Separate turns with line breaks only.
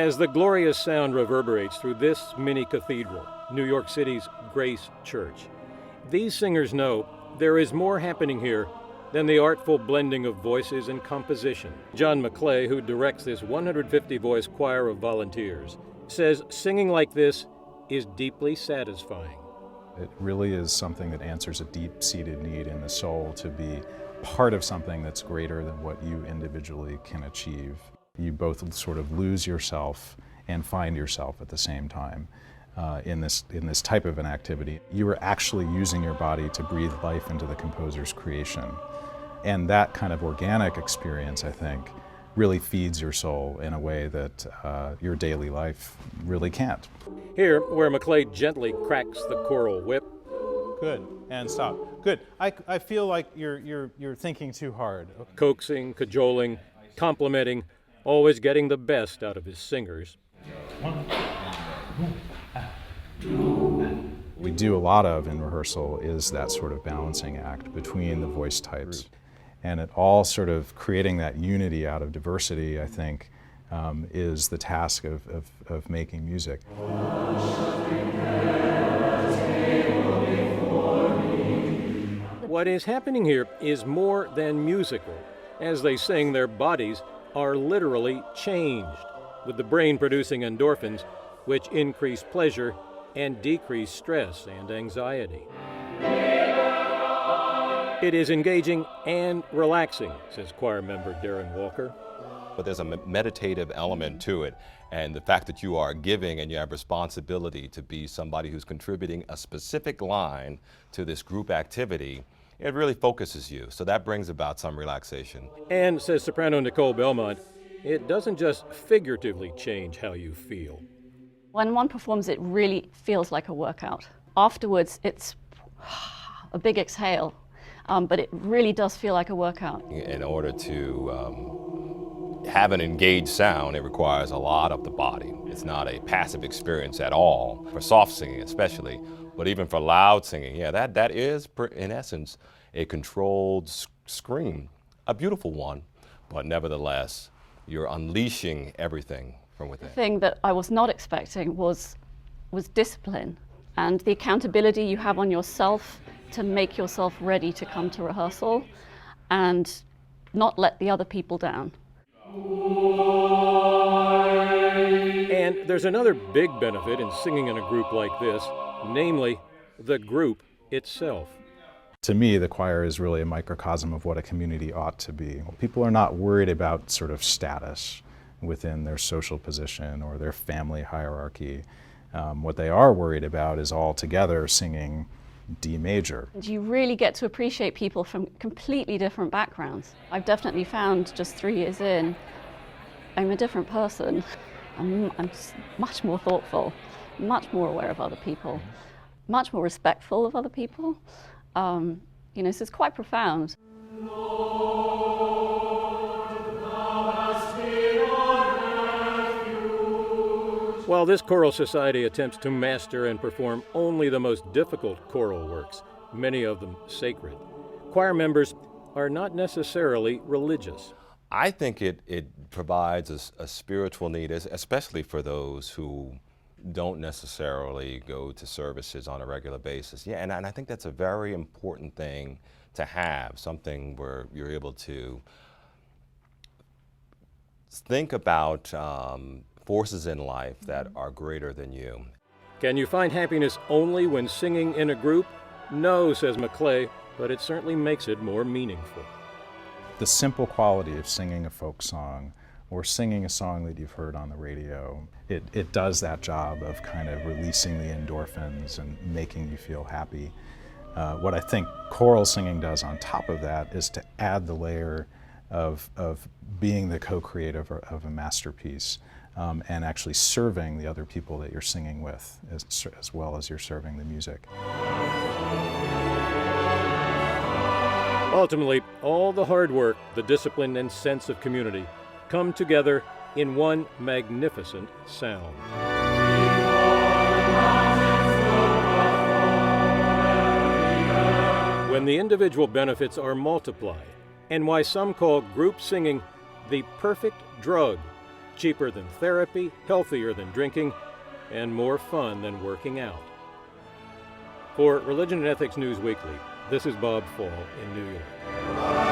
As the glorious sound reverberates through this mini cathedral, New York City's Grace Church, these singers know there is more happening here than the artful blending of voices and composition. John Maclay, who directs this 150-voice choir of volunteers, says singing like this is deeply satisfying.
It really is something that answers a deep-seated need in the soul to be part of something that's greater than what you individually can achieve. You both sort of lose yourself and find yourself at the same time in this type of an activity. You are actually using your body to breathe life into the composer's creation. And that kind of organic experience, I think, really feeds your soul in a way that your daily life really can't.
Here, where Maclay gently cracks the choral whip.
Good, and stop. Good. I feel like you're thinking too hard. Okay.
Coaxing, cajoling, complimenting, always getting the best out of his singers.
We do a lot of in rehearsal is that sort of balancing act between the voice types. And it all sort of creating that unity out of diversity, I think, is the task of making music.
What is happening here is more than musical. As they sing, their bodies are literally changed, with the brain producing endorphins, which increase pleasure and decrease stress and anxiety. It is engaging and relaxing, says choir member Darren Walker.
But there's a meditative element to it, and the fact that you are giving and you have responsibility to be somebody who's contributing a specific line to this group activity, it really focuses you, so that brings about some relaxation.
And, says soprano Nicole Belmont, it doesn't just figuratively change how you feel.
When one performs, it really feels like a workout. Afterwards, it's a big exhale. But it really does feel like a workout.
In order to have an engaged sound, it requires a lot of the body. It's not a passive experience at all, for soft singing especially, but even for loud singing, yeah, that is, in essence, a controlled scream, a beautiful one, but nevertheless, you're unleashing everything from within.
The thing that I was not expecting was discipline and the accountability you have on yourself to make yourself ready to come to rehearsal and not let the other people down.
And there's another big benefit in singing in a group like this, namely the group itself.
To me, the choir is really a microcosm of what a community ought to be. People are not worried about sort of status within their social position or their family hierarchy. What they are worried about is all together singing D major.
You really get to appreciate people from completely different backgrounds. I've definitely found just 3 years in, I'm a different person. I'm much more thoughtful, much more aware of other people, much more respectful of other people. So it's quite profound.
While this choral society attempts to master and perform only the most difficult choral works, many of them sacred, choir members are not necessarily religious.
I think it provides a spiritual need, especially for those who don't necessarily go to services on a regular basis. Yeah, and I think that's a very important thing to have, something where you're able to think about forces in life that are greater than you.
Can you find happiness only when singing in a group? No, says Maclay, but it certainly makes it more meaningful.
The simple quality of singing a folk song or singing a song that you've heard on the radio, it does that job of kind of releasing the endorphins and making you feel happy. What I think choral singing does on top of that is to add the layer of being the co-creator of a masterpiece. And actually serving the other people that you're singing with as well as you're serving the music.
Ultimately, all the hard work, the discipline, and sense of community come together in one magnificent sound. When the individual benefits are multiplied, and why some call group singing the perfect drug, cheaper than therapy, healthier than drinking, and more fun than working out. For Religion and Ethics News Weekly, this is Bob Fall in New York.